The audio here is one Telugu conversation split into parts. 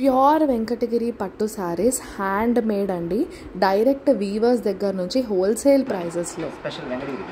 ప్యూర్ వెంకటగిరి పట్టు శారీస్ హ్యాండ్ మేడ్ అండి. డైరెక్ట్ వీవర్స్ దగ్గర నుంచి హోల్సేల్ ప్రైజెస్లో. స్పెషల్ వెంకటగిరి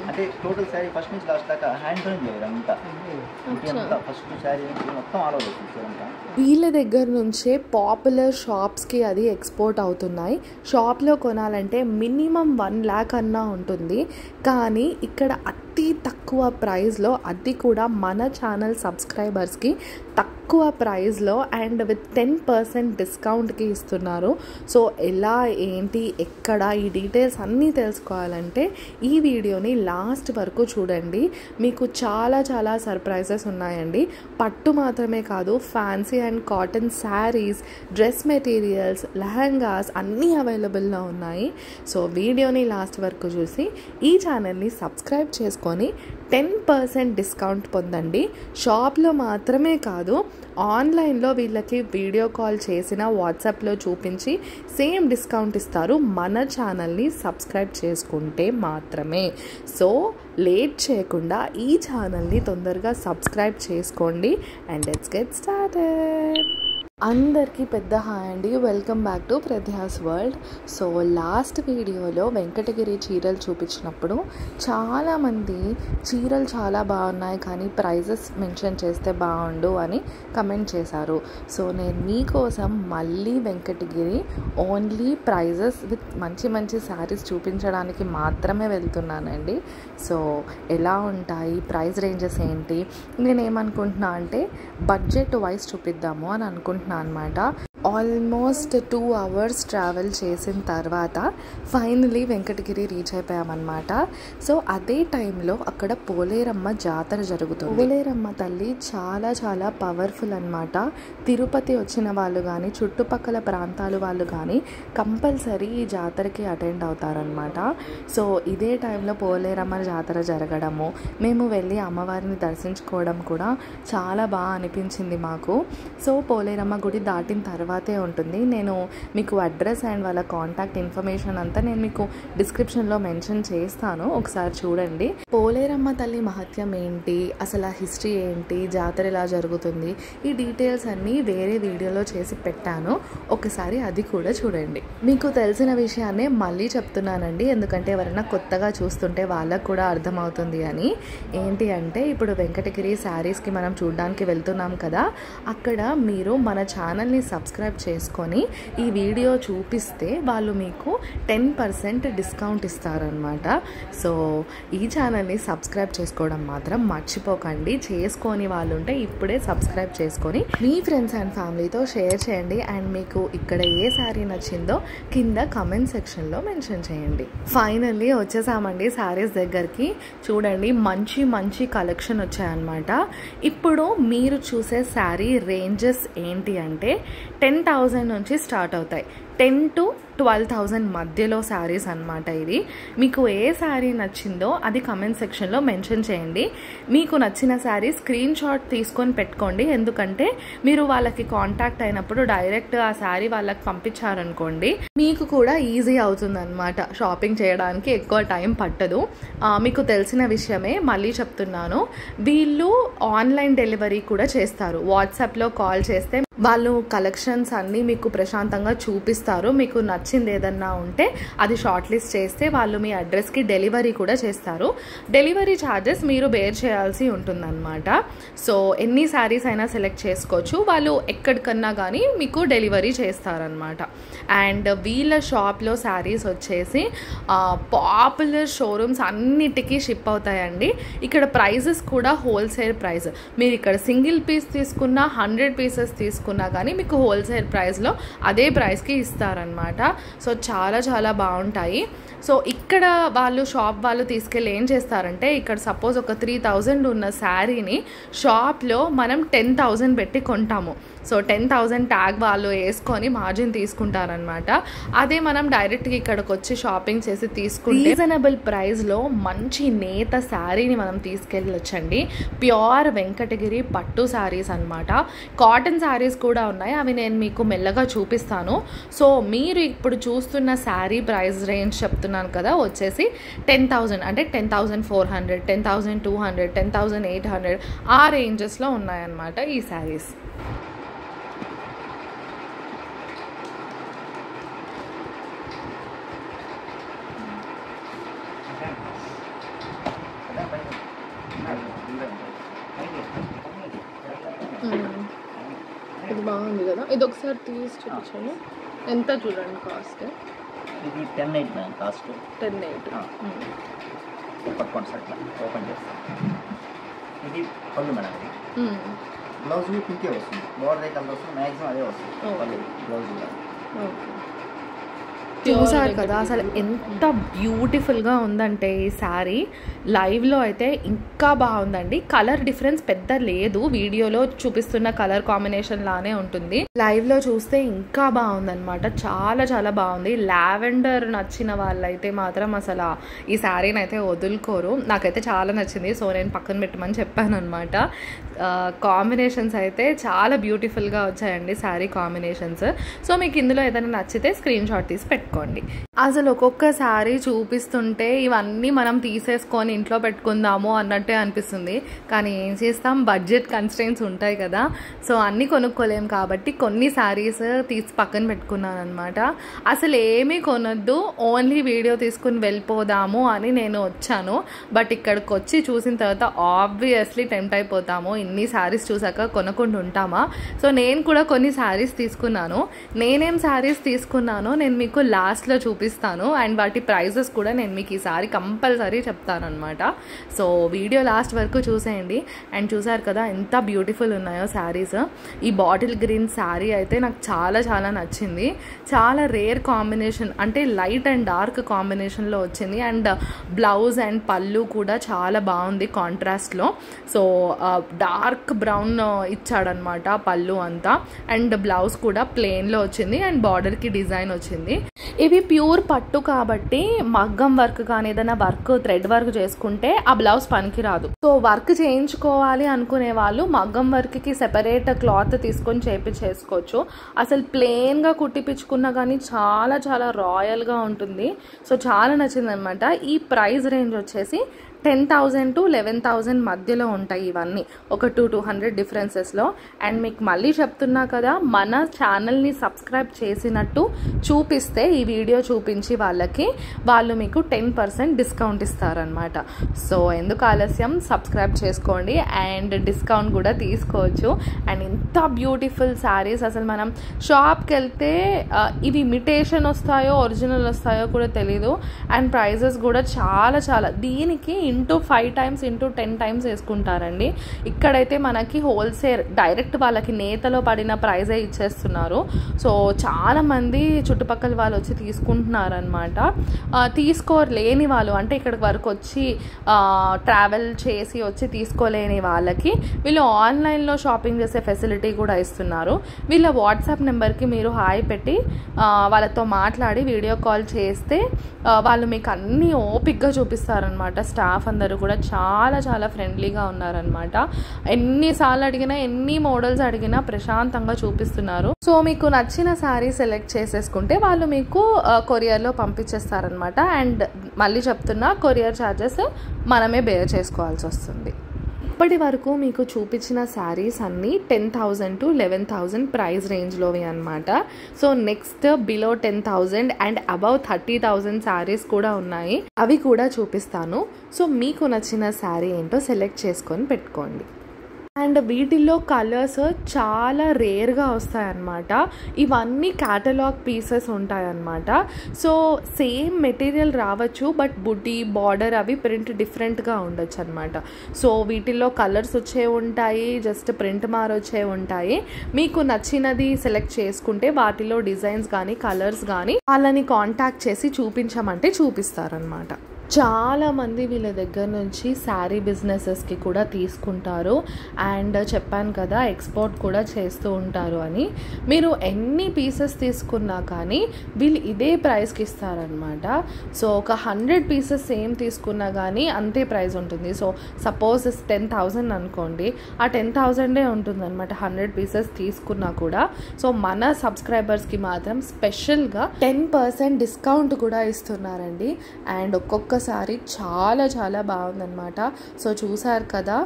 అంటే టోటల్ శారీ ఫస్ట్ నుంచి లాస్ట్ దాకా హ్యాండ్ డ్రాయింగ్ లేదు అంతా. ఫస్ట్ శారీ మొత్తం ఆల్ ఓవర్ అంతా వీళ్ళ దగ్గర నుంచే పాపులర్ షాప్స్కి అది ఎక్స్పోర్ట్ అవుతున్నాయి. షాప్లో కొనాలంటే మినిమం 1 lakh అన్నా ఉంటుంది. కానీ ఇక్కడ అతి తక్కువ ప్రైస్లో, అది కూడా మన ఛానల్ సబ్స్క్రైబర్స్కి తక్కువ ప్రైస్లో అండ్ విత్ 10% డిస్కౌంట్కి ఇస్తున్నారు. సో ఎలా, ఏంటి, ఎక్కడ, ఈ డీటెయిల్స్ అన్నీ తెలుసుకోవాలంటే ఈ వీడియోని లాస్ట్ వరకు చూడండి. మీకు చాలా చాలా సర్ప్రైజెస్ ఉన్నాయండి. పట్టు మాత్రమే కాదు, fancy and cotton saris, dress materials, lehengas అన్నీ అవైలబుల్లో ఉన్నాయి. సో వీడియోని లాస్ట్ వరకు చూసి ఈ ఛానల్ని సబ్స్క్రైబ్ చేసుకొని 10% డిస్కౌంట్ పొందండి. షాప్లో మాత్రమే కాదు, ఆన్లైన్లో వీళ్ళకి వీడియో కాల్ చేసిన, వాట్సాప్లో చూపించి సేమ్ డిస్కౌంట్ ఇస్తారు మన ఛానల్ని సబ్స్క్రైబ్ చేసుకుంటే మాత్రమే. సో లేట్ చేయకుండా ఈ ఛానల్ని తొందరగా సబ్స్క్రైబ్ చేసుకోండి అండ్ లెట్స్ గెట్ స్టార్టెడ్. అందరికీ పెద్ద హాయ్ అండి. Welcome back to Pradhya's world. So last వీడియోలో వెంకటగిరి చీరలు చూపించినప్పుడు చాలామంది చీరలు చాలా బాగున్నాయి కానీ ప్రైజెస్ మెన్షన్ చేస్తే బాగుండు అని కమెంట్ చేశారు. సో నేను మీకోసం మళ్ళీ వెంకటగిరి ఓన్లీ ప్రైజెస్ విత్ మంచి మంచి శారీస్ చూపించడానికి మాత్రమే వెళ్తున్నానండి. సో ఎలా ఉంటాయి, ప్రైస్ రేంజెస్ ఏంటి, నేనేమనుకుంటున్నా అంటే బడ్జెట్ వైజ్ చూపిద్దాము అని అనుకుంటున్నాను అనమాట. ఆల్మోస్ట్ 2 hours ట్రావెల్ చేసిన తర్వాత ఫైనలీ వెంకటగిరి రీచ్ అయిపోయామన్నమాట. సో అదే టైంలో అక్కడ పోలేరమ్మ జాతర జరుగుతుంది. పోలేరమ్మ తల్లి చాలా చాలా పవర్ఫుల్ అనమాట. తిరుపతి వచ్చిన వాళ్ళు కానీ, చుట్టుపక్కల ప్రాంతాల వాళ్ళు కానీ కంపల్సరీ ఈ జాతరకి అటెండ్ అవుతారనమాట. సో ఇదే టైంలో పోలేరమ్మ జాతర జరగడము, మేము వెళ్ళి అమ్మవారిని దర్శించుకోవడం కూడా చాలా బాగా అనిపించింది మాకు. సో పోలేరమ్మ గుడి దాటిన తర్వాతే ఉంటుంది. నేను మీకు అడ్రస్ అండ్ వాళ్ళ కాంటాక్ట్ ఇన్ఫర్మేషన్ అంతా నేను మీకు డిస్క్రిప్షన్లో మెన్షన్ చేస్తాను, ఒకసారి చూడండి. పోలేరమ్మ తల్లి మహత్యం ఏంటి, అసలు ఆ హిస్టరీ ఏంటి, జాతర ఎలా జరుగుతుంది, ఈ డీటెయిల్స్ అన్నీ వేరే వీడియోలో చేసి పెట్టాను, ఒకసారి అది కూడా చూడండి. మీకు తెలిసిన విషయాన్నే మళ్ళీ చెప్తున్నానండి, ఎందుకంటే ఎవరైనా కొత్తగా చూస్తుంటే వాళ్ళకు కూడా అర్థమవుతుంది అని. ఏంటి అంటే ఇప్పుడు వెంకటగిరి శారీస్కి మనం చూడడానికి వెళ్తున్నాం కదా, అక్కడ మీరు మన ఛానల్ని సబ్స్క్రైబ్ చేసుకొని ఈ వీడియో చూపిస్తే వాళ్ళు మీకు 10% డిస్కౌంట్ ఇస్తారనమాట. సో ఈ ఛానల్ని సబ్స్క్రైబ్ చేసుకోవడం మాత్రం మర్చిపోకండి. చేసుకొని వాళ్ళు ఉంటే ఇప్పుడే సబ్స్క్రైబ్ చేసుకొని మీ ఫ్రెండ్స్ అండ్ ఫ్యామిలీతో షేర్ చేయండి. అండ్ మీకు ఇక్కడ ఏ శారీ నచ్చిందో కింద కమెంట్ సెక్షన్లో మెన్షన్ చేయండి. ఫైనల్లీ వచ్చేసామండి శారీస్ దగ్గరికి. చూడండి మంచి మంచి కలెక్షన్ వచ్చాయన్నమాట. ఇప్పుడు మీరు చూసే శారీ రేంజెస్ ఏంటి అంటే 10,000 నుంచి స్టార్ట్ అవుతాయి. 10 to 12,000 మధ్యలో శారీస్ అనమాట. ఇది మీకు ఏ శారీ నచ్చిందో అది కమెంట్ సెక్షన్లో మెన్షన్ చేయండి. మీకు నచ్చిన శారీ స్క్రీన్ షాట్ తీసుకొని పెట్టుకోండి, ఎందుకంటే మీరు వాళ్ళకి కాంటాక్ట్ అయినప్పుడు డైరెక్ట్ ఆ శారీ వాళ్ళకి పంపించారనుకోండి మీకు కూడా ఈజీ అవుతుంది అనమాట. షాపింగ్ చేయడానికి ఎక్కువ టైం పట్టదు. మీకు తెలిసిన విషయమే, మళ్ళీ చెప్తున్నాను, వీళ్ళు ఆన్లైన్ డెలివరీ కూడా చేస్తారు. వాట్సాప్లో కాల్ చేస్తే వాళ్ళు కలెక్షన్స్ అన్నీ మీకు ప్రశాంతంగా చూపిస్తారు. మీకు నచ్చింది ఏదన్నా ఉంటే అది షార్ట్ లిస్ట్ చేస్తే వాళ్ళు మీ అడ్రస్కి డెలివరీ కూడా చేస్తారు. డెలివరీ ఛార్జెస్ మీరు బేర్ చేయాల్సి ఉంటుందన్నమాట. సో ఎన్ని శారీస్ అయినా సెలెక్ట్ చేసుకోవచ్చు, వాళ్ళు ఎక్కడికన్నా కానీ మీకు డెలివరీ చేస్తారనమాట. అండ్ వీళ్ళ షాప్లో శారీస్ వచ్చేసి పాపులర్ షోరూమ్స్ అన్నిటికీ షిప్ అవుతాయండి. ఇక్కడ ప్రైజెస్ కూడా హోల్సేల్ ప్రైస్. మీరు ఇక్కడ సింగిల్ పీస్ తీసుకున్నా, 100 pieces తీసుకున్నా కానీ మీకు హోల్సేల్ ప్రైస్లో అదే ప్రైస్కి ఇస్తారనమాట. సో చాలా చాలా బాగుంటాయి. సో ఇక్కడ వాళ్ళు షాప్ వాళ్ళు తీసుకెళ్ళి ఏం చేస్తారంటే, ఇక్కడ సపోజ్ ఒక 3,000 ఉన్న శారీని షాప్లో మనం 10,000 పెట్టి కొంటాము. సో 10,000 ట్యాగ్ వాళ్ళు వేసుకొని మార్జిన్ తీసుకుంటారనమాట. అదే మనం డైరెక్ట్గా ఇక్కడికి వచ్చి షాపింగ్ చేసి తీసుకుంటే రీజనబుల్ ప్రైస్లో మంచి నేత శారీని మనం తీసుకెళ్ళొచ్చండి. ప్యూర్ వెంకటగిరి పట్టు శారీస్ అనమాట. కాటన్ శారీస్ కూడా ఉన్నాయి, అవి నేను మీకు మెల్లగా చూపిస్తాను. సో మీరు ఇప్పుడు చూస్తున్న శారీ ప్రైస్ రేంజ్ చెప్తున్నాను కదా, వచ్చేసి 10,000 అంటే 10,400, 10,200, 10,800 ఆ రేంజెస్లో ఉన్నాయన్నమాట ఈ శారీస్. ఇది బాగుంది కదా, ఇది ఒకసారి తీసి చూపించాను. ఎంత చూడండి కాస్ట్? ఇది 10,800 మేడం కాస్ట్. 10,800. పట్టుకోండి సార్, ఇట్లా ఓపెన్ చేస్తాను. ఇది పళ్ళు మేడం. ఇది బ్లౌజ్ పింకే వస్తుంది, బోర్డర్ ఏ కలర్ వస్తుంది, మ్యాక్సిమం అదే వస్తుంది పళ్ళు బ్లౌజ్ కూడా. చూసారు కదా అసలు ఎంత బ్యూటిఫుల్గా ఉందంటే ఈ శారీ. లైవ్లో అయితే ఇంకా బాగుందండి. కలర్ డిఫరెన్స్ పెద్ద లేదు, వీడియోలో చూపిస్తున్న కలర్ కాంబినేషన్ లానే ఉంటుంది. లైవ్లో చూస్తే ఇంకా బాగుందన్నమాట, చాలా చాలా బాగుంది. లావెండర్ నచ్చిన వాళ్ళైతే మాత్రం అసలు ఈ శారీని అయితే వదులుకోరు. నాకైతే చాలా నచ్చింది, సో నేను పక్కన పెట్టమని చెప్పాను అనమాట. కాంబినేషన్స్ అయితే చాలా బ్యూటిఫుల్గా వచ్చాయండి శారీ కాంబినేషన్స్. సో మీకు ఇందులో ఏదైనా నచ్చితే స్క్రీన్ షాట్ తీసి పెట్టుకోండి. అసలు ఒక్కొక్క శారీ చూపిస్తుంటే ఇవన్నీ మనం తీసేసుకొని ఇంట్లో పెట్టుకుందాము అన్నట్టే అనిపిస్తుంది. కానీ ఏం చేస్తాం, బడ్జెట్ కన్స్ట్రెయిన్స్ ఉంటాయి కదా, సో అన్నీ కొనుక్కోలేం కాబట్టి కొన్ని శారీస్ తీసి పక్కన పెట్టుకున్నాను అనమాట. అసలు ఏమీ కొనొద్దు, ఓన్లీ వీడియో తీసుకుని వెళ్ళిపోదాము అని నేను వచ్చాను. బట్ ఇక్కడికి వచ్చి చూసిన తర్వాత ఆబ్వియస్లీ టెంప్ట్ అయిపోతాము. ఇన్ని శారీస్ చూసాక కొనకుండా ఉంటామా? సో నేను కూడా కొన్ని శారీస్ తీసుకున్నాను. నేనేం శారీస్ తీసుకున్నానో నేను మీకు లాస్ట్లో చూపిస్తాను, అండ్ వాటి ప్రైజెస్ కూడా నేను మీకు ఈసారి కంపల్సరీ చెప్తాను అనమాట. సో వీడియో లాస్ట్ వరకు చూసేయండి. అండ్ చూసారు కదా ఎంత బ్యూటిఫుల్ ఉన్నాయో శారీస్. ఈ బాటిల్ గ్రీన్ శారీ అయితే నాకు చాలా చాలా నచ్చింది. చాలా రేర్ కాంబినేషన్, అంటే లైట్ అండ్ డార్క్ కాంబినేషన్లో వచ్చింది. అండ్ బ్లౌజ్ అండ్ పళ్ళు కూడా చాలా బాగుంది కాంట్రాస్ట్లో. సో డార్క్ బ్రౌన్ ఇచ్చాడనమాట పళ్ళు అంతా, అండ్ బ్లౌజ్ కూడా ప్లెయిన్లో వచ్చింది అండ్ బార్డర్కి డిజైన్ వచ్చింది. ఇవి ప్యూర్ పట్టు కాబట్టి మగ్గం వర్క్ కానీ ఏదైనా వర్క్ థ్రెడ్ వర్క్ చేసుకుంటే ఆ బ్లౌజ్ పనికి రాదు. సో వర్క్ చేయించుకోవాలి అనుకునే వాళ్ళు మగ్గం వర్క్కి సెపరేట్ క్లాత్ తీసుకొని చేసుకోవచ్చు. అసలు ప్లెయిన్గా కుట్టిపించుకున్నా కానీ చాలా చాలా రాయల్గా ఉంటుంది. సో చాలా నచ్చింది అనమాట. ఈ ప్రైస్ రేంజ్ వచ్చేసి 10,000 to 11,000 మధ్యలో ఉంటాయి ఇవన్నీ, ఒక 200 డిఫరెన్సెస్లో. అండ్ మీకు మళ్ళీ చెప్తున్నా కదా, మన ఛానల్ని సబ్స్క్రైబ్ చేసినట్టు చూపిస్తే ఈ వీడియో చూపించి వాళ్ళు మీకు 10% డిస్కౌంట్ ఇస్తారనమాట. సో ఎందుకు ఆలస్యం, సబ్స్క్రైబ్ చేసుకోండి అండ్ డిస్కౌంట్ కూడా తీసుకోవచ్చు. అండ్ ఇంత బ్యూటిఫుల్ శారీస్ అసలు మనం షాప్కి వెళ్తే ఇవి ఇమిటేషన్ వస్తాయో ఒరిజినల్ వస్తాయో కూడా తెలీదు. అండ్ ప్రైజెస్ కూడా చాలా చాలా, దీనికి ఇంటూ 5 times ఇంటూ 10 times వేసుకుంటారండి. ఇక్కడైతే మనకి హోల్సేల్ డైరెక్ట్ వాళ్ళకి నేతలో పడిన ప్రైజే ఇచ్చేస్తున్నారు. సో చాలామంది చుట్టుపక్కల వాళ్ళు వచ్చి తీసుకుంటున్నారనమాట. తీసుకోలేని వాళ్ళు, అంటే ఇక్కడికి వరకు వచ్చి ట్రావెల్ చేసి వచ్చి తీసుకోలేని వాళ్ళకి వీళ్ళు ఆన్లైన్లో షాపింగ్ చేసే ఫెసిలిటీ కూడా ఇస్తున్నారు. వీళ్ళ వాట్సాప్ నెంబర్కి మీరు హాయ్ పెట్టి వాళ్ళతో మాట్లాడి వీడియో కాల్ చేస్తే వాళ్ళు మీకు అన్నీ ఓపిక్గా చూపిస్తారనమాట. స్టాఫ్ అందరూ కూడా చాలా చాలా ఫ్రెండ్లీగా ఉన్నారనమాట. ఎన్నిసార్లు అడిగినా ఎన్ని మోడల్స్ అడిగినా ప్రశాంతంగా చూపిస్తున్నారు. సో మీకు నచ్చిన శారీ సెలెక్ట్ చేసేసుకుంటే వాళ్ళు మీకు కొరియర్లో పంపించేస్తారనమాట. అండ్ మళ్ళీ చెప్తున్నా, కొరియర్ ఛార్జెస్ మనమే బేర్ చేసుకోవాల్సి వస్తుంది. ఇప్పటి వరకు మీకు చూపించిన శారీస్ అన్నీ 10,000 to 11,000 ప్రైస్ రేంజ్లోవి అనమాట. So next below 10,000 and above 30,000 saris కూడా ఉన్నాయి, అవి కూడా చూపిస్తాను. సో మీకు నచ్చిన శారీ ఏంటో సెలెక్ట్ చేసుకొని పెట్టుకోండి. అండ్ వీటిల్లో కలర్స్ చాలా రేర్గా వస్తాయన్నమాట. ఇవన్నీ క్యాటలాగ్ పీసెస్ ఉంటాయన్నమాట. సో సేమ్ మెటీరియల్ రావచ్చు, బట్ బుటీ బార్డర్ అవి ప్రింట్ డిఫరెంట్గా ఉండొచ్చు అనమాట. సో వీటిల్లో కలర్స్ వచ్చే ఉంటాయి, జస్ట్ ప్రింట్ మారొచ్చే ఉంటాయి. మీకు నచ్చినది సెలెక్ట్ చేసుకుంటే వాటిలో డిజైన్స్ కానీ కలర్స్ కానీ వాళ్ళని కాంటాక్ట్ చేసి చూపించమంటే చూపిస్తారనమాట. చాలామంది వీళ్ళ దగ్గర నుంచి శారీ బిజినెసెస్కి కూడా తీసుకుంటారు. అండ్ చెప్పాను కదా, ఎక్స్పోర్ట్ కూడా చేస్తూ ఉంటారు అని. మీరు ఎన్ని పీసెస్ తీసుకున్నా కానీ వీళ్ళు ఇదే ప్రైస్కి ఇస్తారనమాట. సో ఒక 100 పీసెస్ సేమ్ తీసుకున్నా కానీ అంతే ప్రైస్ ఉంటుంది. సో సపోజ్ 10,000 అనుకోండి, ఆ 10,000 ఉంటుందన్నమాట 100 పీసెస్ తీసుకున్నా కూడా. సో మన సబ్స్క్రైబర్స్కి మాత్రం స్పెషల్గా 10% డిస్కౌంట్ కూడా ఇస్తున్నారండి. అండ్ ఒక్కొక్క శారీ చాలా చాలా బాగుందన్నమాట. సో చూసారు కదా,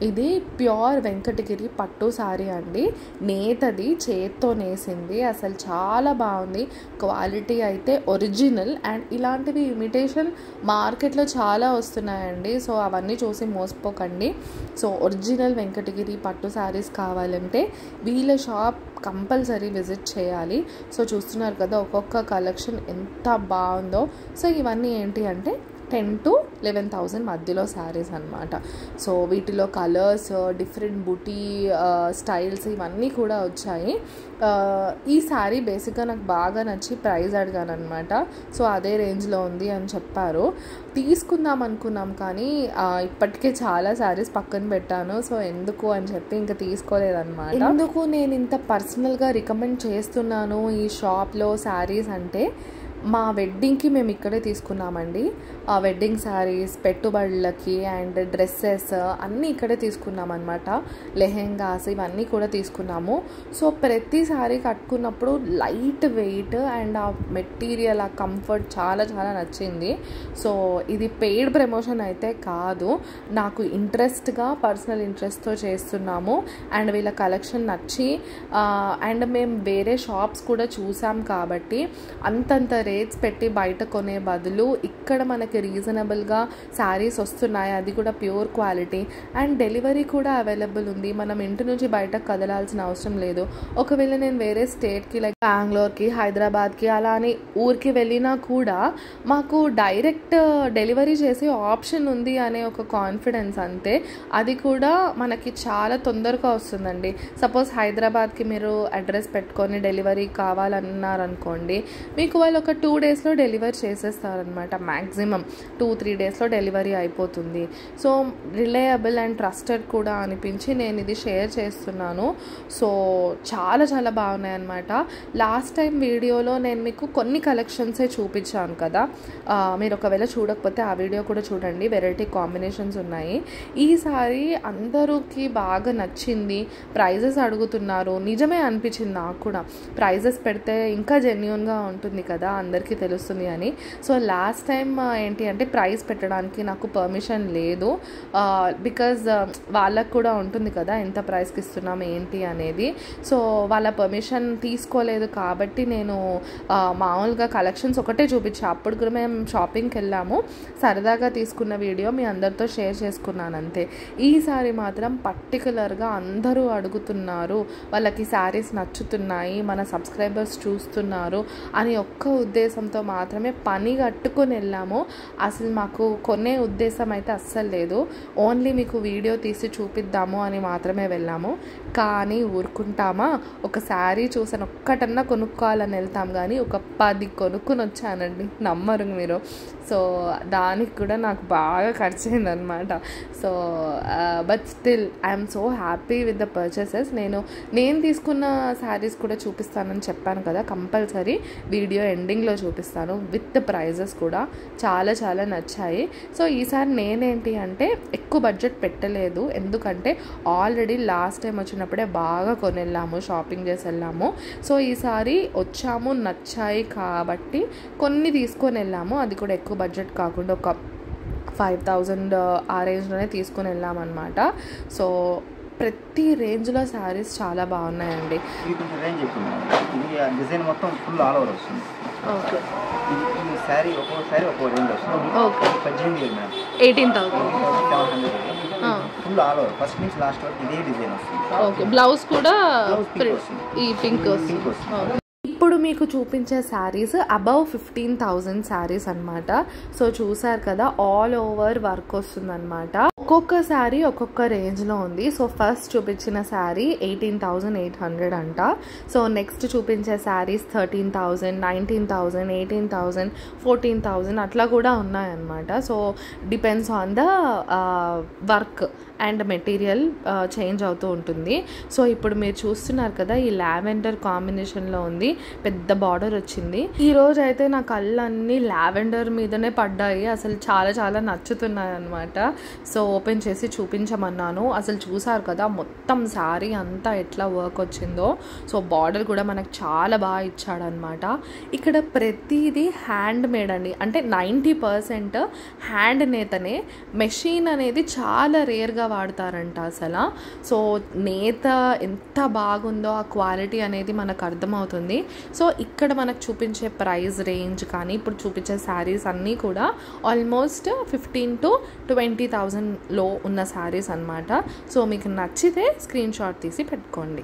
ఇది ప్యూర్ వెంకటగిరి పట్టు శారీ అండి. నేతది, చేత్తో నేసింది. అసలు చాలా బాగుంది. క్వాలిటీ అయితే ఒరిజినల్. అండ్ ఇలాంటివి ఇమిటేషన్ మార్కెట్లో చాలా వస్తున్నాయండి. సో అవన్నీ చూసి మోసపోకండి. సో ఒరిజినల్ వెంకటగిరి పట్టు శారీస్ కావాలంటే వీళ్ళ షాప్ కంపల్సరీ విజిట్ చేయాలి. సో చూస్తున్నారు కదా ఒక్కొక్క కలెక్షన్ ఎంత బాగుందో. సో ఇవన్నీ ఏంటి అంటే 10,000 to 11,000 మధ్యలో శారీస్ అనమాట. సో వీటిలో కలర్స్, డిఫరెంట్ బుటీ స్టైల్స్ ఇవన్నీ కూడా వచ్చాయి. ఈ శారీ బేసిక్గా నాకు బాగా నచ్చి ప్రైస్ అడిగాను అనమాట. సో అదే రేంజ్లో ఉంది అని చెప్పారు. తీసుకుందాం అనుకున్నాం కానీ ఇప్పటికే చాలా శారీస్ పక్కన పెట్టాను. సో ఎందుకు అని చెప్పి ఇంకా తీసుకోలేదన్నమాట. ఎందుకు నేను ఇంత పర్సనల్గా రికమెండ్ చేస్తున్నాను ఈ షాప్లో శారీస్ అంటే, మా వెడ్డింగ్కి మేము ఇక్కడే తీసుకున్నామండి. ఆ వెడ్డింగ్ శారీస్, పెట్టుబడులకి అండ్ డ్రెస్సెస్ అన్నీ ఇక్కడే తీసుకున్నాం అనమాట. లెహెంగాస్ ఇవన్నీ కూడా తీసుకున్నాము. సో ప్రతి శారీ కట్టుకున్నప్పుడు లైట్ వెయిట్ అండ్ ఆ మెటీరియల్, ఆ కంఫర్ట్ చాలా చాలా నచ్చింది. సో ఇది పెయిడ్ ప్రమోషన్ అయితే కాదు, నాకు ఇంట్రెస్ట్గా పర్సనల్ ఇంట్రెస్ట్తో చేస్తున్నాము. అండ్ వీళ్ళ కలెక్షన్ నచ్చి అండ్ మేము వేరే షాప్స్ కూడా చూసాం కాబట్టి అంతంత రేట్స్ పెట్టి బయట కొనే బదులు ఇక్కడ మనకి రీజనబుల్గా శారీస్ వస్తున్నాయి. అది కూడా ప్యూర్ క్వాలిటీ అండ్ డెలివరీ కూడా అవైలబుల్ ఉంది. మనం ఇంటి నుంచి బయటకు కదలాల్సిన అవసరం లేదు. ఒకవేళ నేను వేరే స్టేట్కి లైక్ బెంగళూరుకి, హైదరాబాద్కి అలా అని ఊరికి వెళ్ళినా కూడా మాకు డైరెక్ట్ డెలివరీ చేసే ఆప్షన్ ఉంది అనే ఒక కాన్ఫిడెన్స్ అంతే. అది కూడా మనకి చాలా తొందరగా వస్తుందండి. సపోజ్ హైదరాబాద్కి మీరు అడ్రస్ పెట్టుకొని డెలివరీ కావాలన్నారనుకోండి, మీకు వాళ్ళు ఒక 2 daysలో డెలివరీ చేసేస్తారనమాట. మ్యాక్సిమం 2-3 daysలో డెలివరీ అయిపోతుంది. సో రిలయబుల్ అండ్ ట్రస్టెడ్ కూడా అనిపించి నేను ఇది షేర్ చేస్తున్నాను. సో చాలా చాలా బాగున్నాయి అనమాట. లాస్ట్ టైం వీడియోలో నేను మీకు కొన్ని కలెక్షన్సే చూపించాను కదా, మీరు ఒకవేళ చూడకపోతే ఆ వీడియో కూడా చూడండి. వెరైటీ కాంబినేషన్స్ ఉన్నాయి. ఈసారి అందరికి బాగా నచ్చింది. ప్రైజెస్ అడుగుతున్నారు, నిజమే అనిపించింది నాకు కూడా. ప్రైజెస్ పెడితే ఇంకా జెన్యూన్గా ఉంటుంది కదా, అందరికీ తెలుస్తుంది అని. సో లాస్ట్ టైం ఏంటి అంటే ప్రైస్ పెట్టడానికి నాకు పర్మిషన్ లేదు. బికాజ్ వాళ్ళకు కూడా ఉంటుంది కదా ఎంత ప్రైస్కి ఇస్తున్నాం ఏంటి అనేది. సో వాళ్ళ పర్మిషన్ తీసుకోలేదు కాబట్టి నేను మామూలుగా కలెక్షన్స్ ఒకటే చూపించా. అప్పుడు కూడా మేము షాపింగ్కి వెళ్ళాము, సరదాగా తీసుకున్న వీడియో మీ అందరితో షేర్ చేసుకున్నాను అంతే. ఈసారి మాత్రం పర్టికులర్గా అందరూ అడుగుతున్నారు, వాళ్ళకి శారీస్ నచ్చుతున్నాయి, మన సబ్స్క్రైబర్స్ చూస్తున్నారు అని ఒక్క ఉద్దేశంతో మాత్రమే పని కట్టుకొని వెళ్ళాము. అసలు మాకు కొనే ఉద్దేశం అయితే అస్సలు లేదు. ఓన్లీ మీకు వీడియో తీసి చూపిద్దాము అని మాత్రమే వెళ్ళాము. కానీ ఊరుకుంటామా, ఒక శారీ చూసాను ఒక్కటన్నా కొనుక్కోవాలని వెళ్తాం కానీ ఒక 10 కొనుక్కొని వచ్చానండి, నమ్మరు మీరు. సో దానికి కూడా నాకు బాగా ఖర్చు అయిందనమాట. So but still I'm so happy with the purchases. నేను తీసుకున్న శారీస్ కూడా చూపిస్తానని చెప్పాను కదా, కంపల్సరీ వీడియో ఎండింగ్లో చూపిస్తాను విత్ ప్రైజెస్ కూడా. చాలా చాలా నచ్చాయి. సో ఈసారి నేనేంటి అంటే ఎక్కువ బడ్జెట్ పెట్టలేదు, ఎందుకంటే ఆల్రెడీ లాస్ట్ టైం వచ్చినప్పుడే బాగా కొనెళ్ళాము, షాపింగ్ చేసి వెళ్ళాము. సో ఈసారి వచ్చాము, నచ్చాయి కాబట్టి కొన్ని తీసుకొని వెళ్ళాము. అది కూడా ఎక్కువ బడ్జెట్ కాకుండా ఒక 5,000 ఆ రేంజ్లోనే తీసుకొని వెళ్ళామన్నమాట. సో ప్రతి రేంజ్లో శారీస్ చాలా బాగున్నాయండి. డిజైన్ మొత్తం ఫుల్ ఆల్ ఓవర్ వస్తుంది. ఓకే, ఈ శారీ ఒక్కొక్క శారీ ఒక్కొక్క రేంజ్ వస్తుంది. Okay, 18,700 full all over first నుంచి లాస్ట్ వరకు ఇదే డిజైన్ వస్తుంది. ఓకే, బ్లౌజ్ కూడా ఈ పింక్ వస్తుంది. ఇప్పుడు మీకు చూపించే శారీస్ అబవ్ 15,000 శారీస్ అనమాట. సో చూసారు కదా, ఆల్ ఓవర్ వర్క్ వస్తుంది అనమాట. ఒక్కొక్క శారీ ఒక్కొక్క రేంజ్లో ఉంది. సో ఫస్ట్ చూపించిన శారీ 18,800 అంట. సో నెక్స్ట్ చూపించే శారీస్ 13,000, 19,000, 18,000, 14,000 అట్లా కూడా ఉన్నాయన్నమాట. So depends on the work and material change అవుతూ ఉంటుంది. సో ఇప్పుడు మీరు చూస్తున్నారు కదా, ఈ లావెండర్ కాంబినేషన్లో ఉంది, పెద్ద బార్డర్ వచ్చింది. ఈరోజు అయితే నా కళ్ళన్నీ లావెండర్ మీదనే పడ్డాయి. అసలు చాలా చాలా నచ్చుతున్నాయి అన్నమాట. సో ఓపెన్ చేసి చూపించమన్నాను. అసలు చూసారు కదా మొత్తం శారీ అంతా ఎట్లా వర్క్ వచ్చిందో. సో బార్డర్ కూడా మనకు చాలా బాగా ఇచ్చాడనమాట. ఇక్కడ ప్రతిదీ హ్యాండ్ మేడ్ అండి, అంటే 90% హ్యాండ్ నేతనే. మెషిన్ అనేది చాలా రేర్గా వాడతారంట అసలు. సో నేత ఎంత బాగుందో ఆ క్వాలిటీ అనేది మనకు అర్థమవుతుంది. సో ఇక్కడ మనకు చూపించే ప్రైస్ రేంజ్ కానీ ఇప్పుడు చూపించే శారీస్ అన్నీ కూడా ఆల్మోస్ట్ 15,000 to 20,000లో ఉన్న శారీస్ అన్నమాట. సో మీకు నచ్చితే స్క్రీన్ షాట్ తీసి పెట్టుకోండి.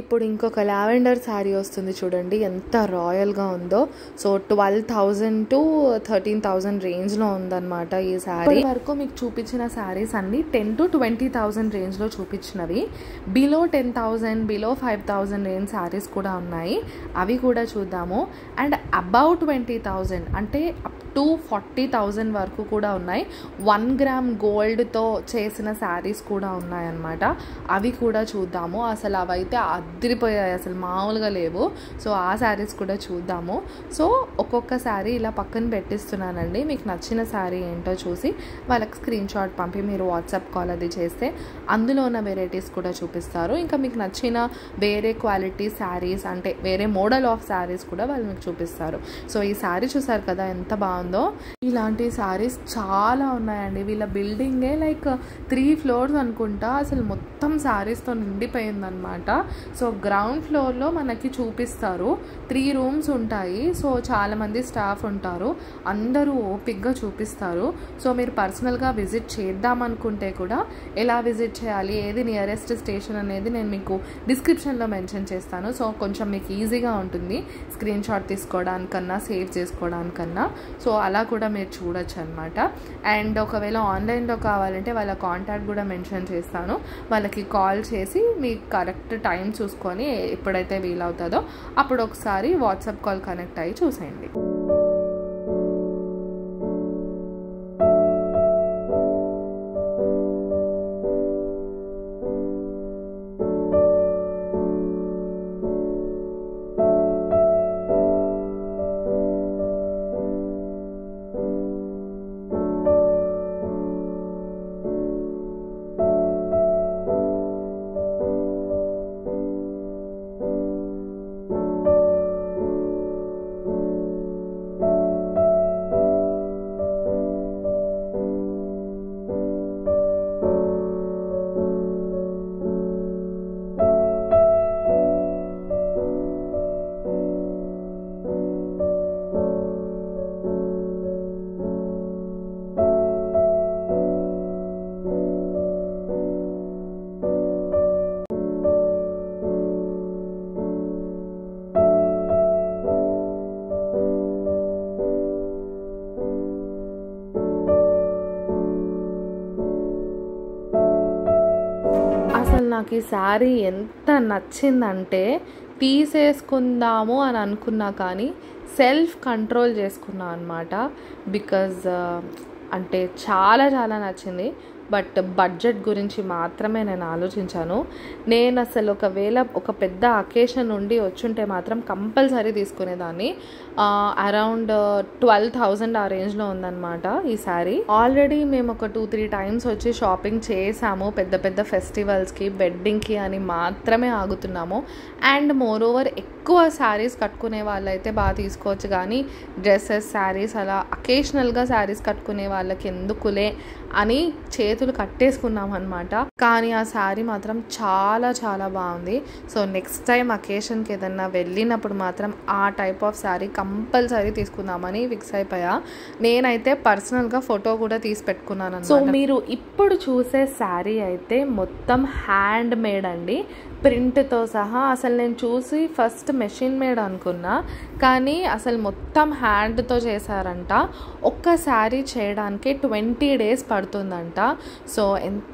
ఇప్పుడు ఇంకొక లావెండర్ శారీ వస్తుంది చూడండి, ఎంత రాయల్గా ఉందో. సో 12,000 to 13,000 రేంజ్లో ఉందన్నమాట ఈ శారీ. వరకు మీకు చూపించిన శారీస్ అన్ని 10,000 to 20,000 రేంజ్లో చూపించినవి. బిలో 10,000 బిలో 5,000 రేంజ్ శారీస్ కూడా ఉన్నాయి, అవి కూడా చూద్దాము. అండ్ అబౌట్ 20,000 అంటే అప్ టు 40,000 వరకు కూడా ఉన్నాయి. 1 గ్రామ్ గోల్డ్తో చేసిన శారీస్ కూడా ఉన్నాయన్నమాట, అవి కూడా చూద్దాము. అసలు అవైతే అదిరిపోయాయి, అసలు మామూలుగా లేవు. సో ఆ శారీస్ కూడా చూద్దాము. సో ఒక్కొక్క శారీ ఇలా పక్కన పెట్టిస్తున్నానండి. మీకు నచ్చిన శారీ ఏంటో చూసి వాళ్ళకి స్క్రీన్ షాట్ పంపి మీరు వాట్సాప్ కాల్ అది చేస్తే అందులో ఉన్న వెరైటీస్ కూడా చూపిస్తారు. ఇంకా మీకు నచ్చిన వేరే క్వాలిటీ శారీస్ అంటే వేరే మోడల్ ఆఫ్ శారీస్ కూడా వాళ్ళు మీకు చూపిస్తారు. సో ఈ శారీ చూసారు కదా ఎంత బాగుందో. ఇలాంటి శారీస్ చాలా ఉన్నాయండి. వీళ్ళ బిల్డింగే లైక్ 3 floors అనుకుంటా, అసలు మొత్తం శారీస్తో నిండిపోయిందనమాట. సో గ్రౌండ్ ఫ్లోర్లో మనకి చూపిస్తారు, 3 rooms ఉంటాయి. సో చాలామంది స్టాఫ్ ఉంటారు, అందరూ ఓపిక్గా చూపిస్తారు. సో మీరు పర్సనల్గా విజిట్ చేద్దామనుకుంటే కూడా ఎలా విజిట్ చేయాలి, ఏది నియరెస్ట్ స్టేషన్ అనేది నేను మీకు డిస్క్రిప్షన్లో మెన్షన్ చేస్తాను. సో కొంచెం మీకు ఈజీగా ఉంటుంది స్క్రీన్ షాట్ తీసుకోవడానికన్నా సేవ్ చేసుకోవడానికన్నా. సో అలా కూడా మీరు చూడొచ్చు అనమాట. అండ్ ఒకవేళ ఆన్లైన్లో కావాలంటే వాళ్ళ కాంటాక్ట్ కూడా మెన్షన్ చేస్తాను, వాళ్ళకి కాల్ చేసి మీకు కరెక్ట్ టైం చూసుకొని ఎప్పుడైతే వీలవుతుందో అప్పుడు ఒకసారి వాట్సాప్ కాల్ కనెక్ట్ అయ్యి చూసేయండి. నాకు ఈ శారీ ఎంత నచ్చిందంటే తీసేసుకుందాము అని అనుకున్నా కానీ సెల్ఫ్ కంట్రోల్ చేసుకున్నా అనమాట. బికాజ్ అంటే చాలా చాలా నచ్చింది. బట్ బడ్జెట్ గురించి మాత్రమే నేను ఆలోచించాను. నేను అసలు ఒకవేళ ఒక పెద్ద అకేషన్ నుండి వచ్చుంటే మాత్రం కంపల్సరీ తీసుకునేదాన్ని. అరౌండ్ 12,000 ఆ రేంజ్లో ఉందన్నమాట ఈ శారీ. ఆల్రెడీ మేము ఒక 2-3 టైమ్స్ వచ్చి షాపింగ్ చేసాము. పెద్ద పెద్ద ఫెస్టివల్స్కి, వెడ్డింగ్కి అని మాత్రమే ఆగుతున్నాము. అండ్ మోర్ ఓవర్ ఎక్కువ శారీస్ కట్టుకునే వాళ్ళైతే బాగా తీసుకోవచ్చు, కానీ డ్రెస్సెస్, శారీస్ అలా అకేషనల్గా శారీస్ కట్టుకునే వాళ్ళకి ఎందుకులే అని చేతులు కట్టేసుకున్నాం అనమాట. కానీ ఆ శారీ మాత్రం చాలా చాలా బాగుంది. సో నెక్స్ట్ టైం అకేషన్కి ఏదన్నా వెళ్ళినప్పుడు మాత్రం ఆ టైప్ ఆఫ్ శారీ కంపల్సరీ తీసుకుందామని ఫిక్స్ అయిపోయా. నేనైతే పర్సనల్గా ఫోటో కూడా తీసి పెట్టుకున్నాను. సో మీరు ఇప్పుడు చూసే శారీ అయితే మొత్తం హ్యాండ్ మేడ్ అండి, ప్రింట్తో సహా. అసలు నేను చూసి ఫస్ట్ మెషిన్ మేడ్ అనుకున్నా, కానీ అసలు మొత్తం హ్యాండ్తో చేశారంట. ఒక్క శారీ చేయడానికి 20 days పడుతుందంట. సో ఎంత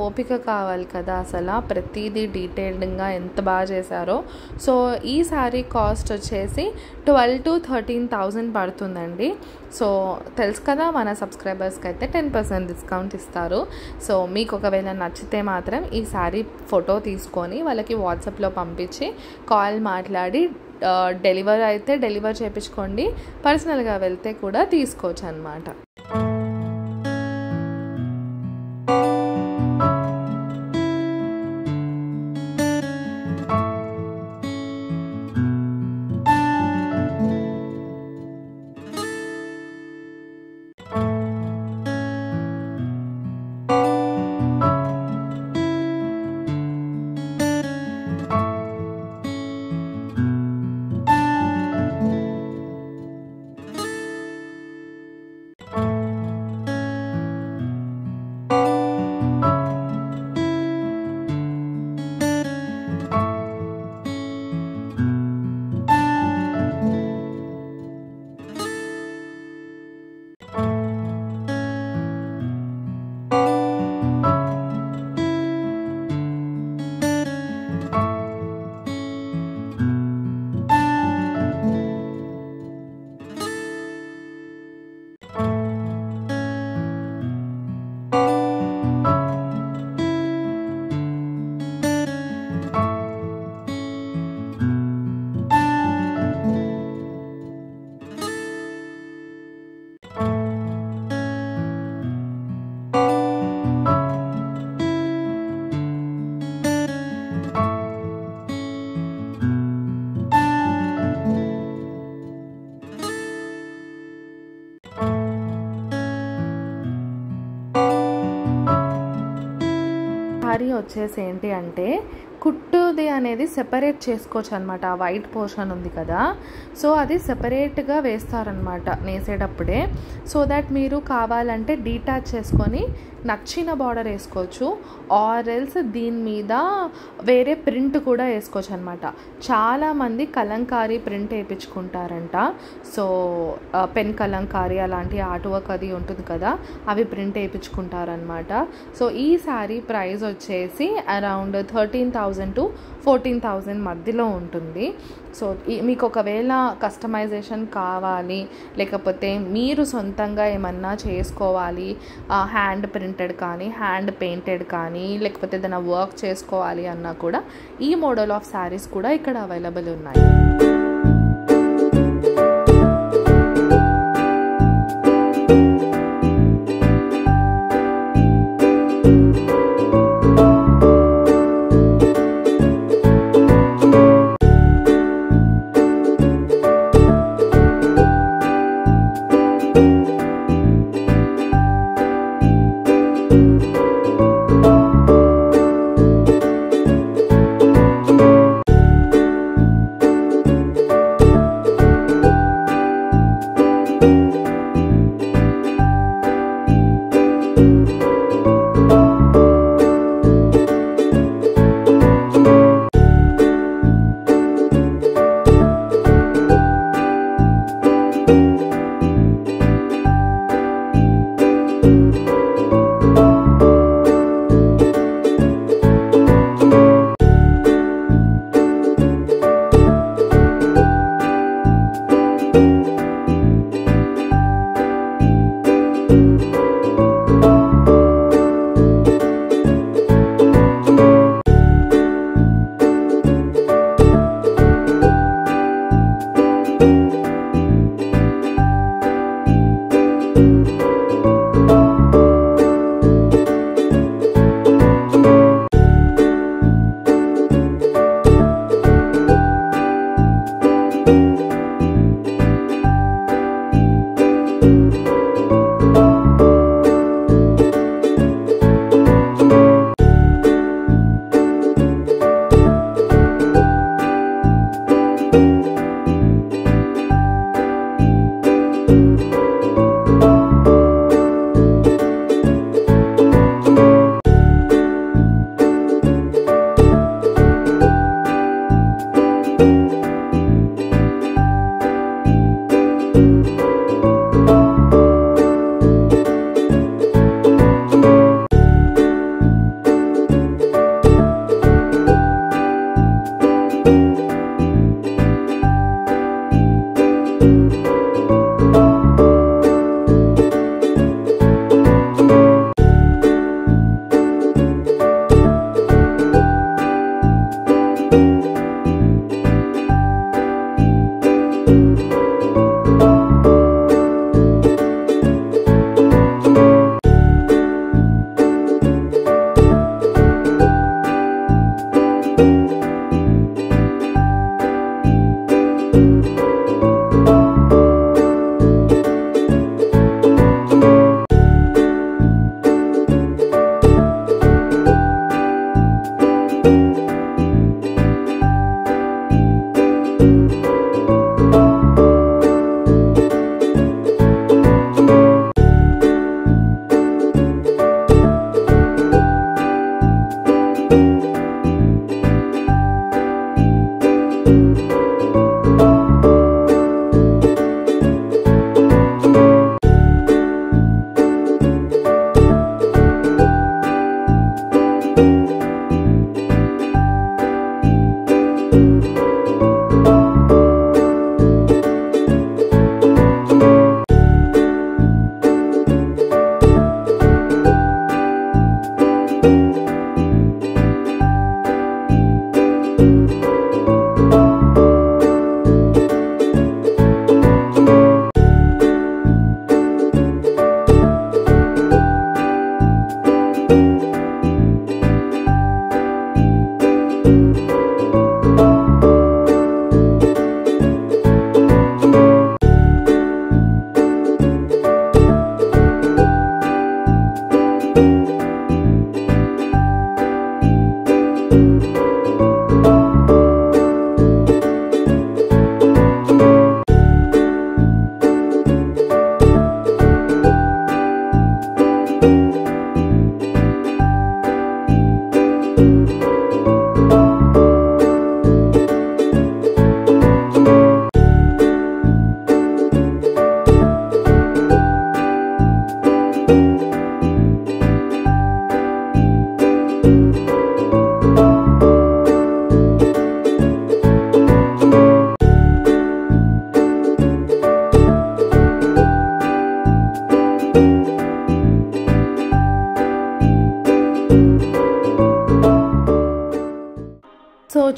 ఓపిక కావాలి కదా అసలు, ప్రతిదీ డీటెయిల్డ్గా ఎంత బాగా చేశారో. సో ఈ శారీ కాస్ట్ వచ్చేసి 12,000 to 13,000 పడుతుందండి. సో తెలుసు కదా, మన సబ్స్క్రైబర్స్కి అయితే 10% డిస్కౌంట్ ఇస్తారు. సో మీకు ఒకవేళ నచ్చితే మాత్రం ఈ శారీ ఫోటో తీసుకొని వాళ్ళకి వాట్సాప్లో పంపించి కాల్ మాట్లాడి డెలివరీ అయితే డెలివర్ చేయించుకోండి. పర్సనల్గా వెళ్తే కూడా తీసుకోవచ్చు అన్నమాట. శారీ వచ్చేసి ఏంటి అంటే కుట్టుది అనేది సెపరేట్ చేసుకోవచ్చు అనమాట. ఆ వైట్ పోర్షన్ ఉంది కదా, సో అది సెపరేట్గా వేస్తారనమాట నేసేటప్పుడే. సో దట్ మీరు కావాలంటే డీటాచ్ చేసుకొని నచ్చిన బార్డర్ వేసుకోవచ్చు, ఆర్ ఎల్స్ దీని మీద వేరే ప్రింట్ కూడా వేసుకోవచ్చు అనమాట. చాలామంది కలంకారీ ప్రింట్ వేయించుకుంటారంట. సో పెన్ కలంకారీ అలాంటి ఆర్ట్ వర్క్ అది ఉంటుంది కదా, అవి ప్రింట్ వేయించుకుంటారనమాట. సో ఈ శారీ ప్రైస్ వచ్చేసి అరౌండ్ 13,000 to 14,000 మధ్యలో ఉంటుంది. సో మీకు ఒకవేళ కస్టమైజేషన్ కావాలి, లేకపోతే మీరు సొంతంగా ఏమన్నా చేసుకోవాలి, హ్యాండ్ ప్రింటెడ్ కానీ హ్యాండ్ పెయింటెడ్ కానీ, లేకపోతే ఏదైనా వర్క్ చేసుకోవాలి అన్నా కూడా ఈ మోడల్ ఆఫ్ శారీస్ కూడా ఇక్కడ అవైలబుల్ ఉన్నాయి.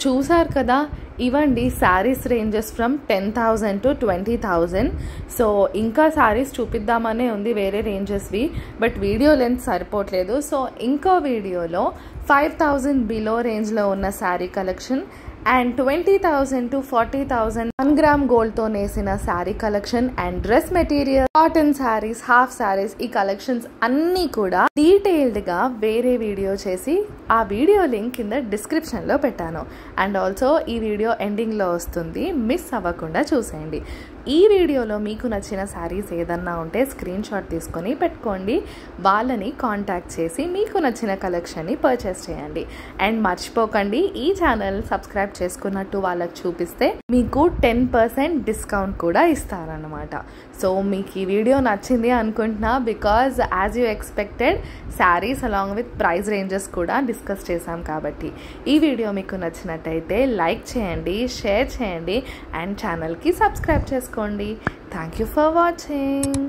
చూసారు కదా, ఇవ్వండి saris ranges from 10,000 to 20,000. So ఇంకా శారీస్ చూపిద్దామనే ఉంది వేరే రేంజెస్వి, బట్ వీడియో లెంత్ సరిపోవట్లేదు. సో ఇంకో వీడియోలో 5,000 బిలో రేంజ్లో ఉన్న sari collection and 20,000 to 40,000 1 gram గోల్డ్తో నేసిన sari collection and dress material, cotton saris, half saris, ఈ కలెక్షన్స్ అన్నీ కూడా డీటెయిల్డ్గా వేరే వీడియో చేసి ఆ వీడియో లింక్ కింద డిస్క్రిప్షన్లో పెట్టాను. అండ్ ఆల్సో ఈ వీడియో ఎండింగ్లో వస్తుంది, మిస్ అవ్వకుండా చూసేయండి. ఈ వీడియోలో మీకు నచ్చిన శారీస్ ఏదన్నా ఉంటే స్క్రీన్ షాట్ తీసుకొని పెట్టుకోండి, వాళ్ళని కాంటాక్ట్ చేసి మీకు నచ్చిన కలెక్షన్ని పర్చేస్ చేయండి. అండ్ మర్చిపోకండి, ఈ ఛానల్ సబ్స్క్రైబ్ చేసుకున్నట్టు వాళ్ళకి చూపిస్తే మీకు 10% డిస్కౌంట్ కూడా ఇస్తారన్నమాట. సో మీకు ఈ వీడియో నచ్చింది అనుకుంటున్నా, because as you expected saris along with price ranges కూడా డిస్కస్ చేశాం కాబట్టి. ఈ వీడియో మీకు నచ్చినట్టయితే లైక్ చేయండి, షేర్ చేయండి అండ్ ఛానల్కి సబ్స్క్రైబ్ చేసుకోండి. Thank you for watching.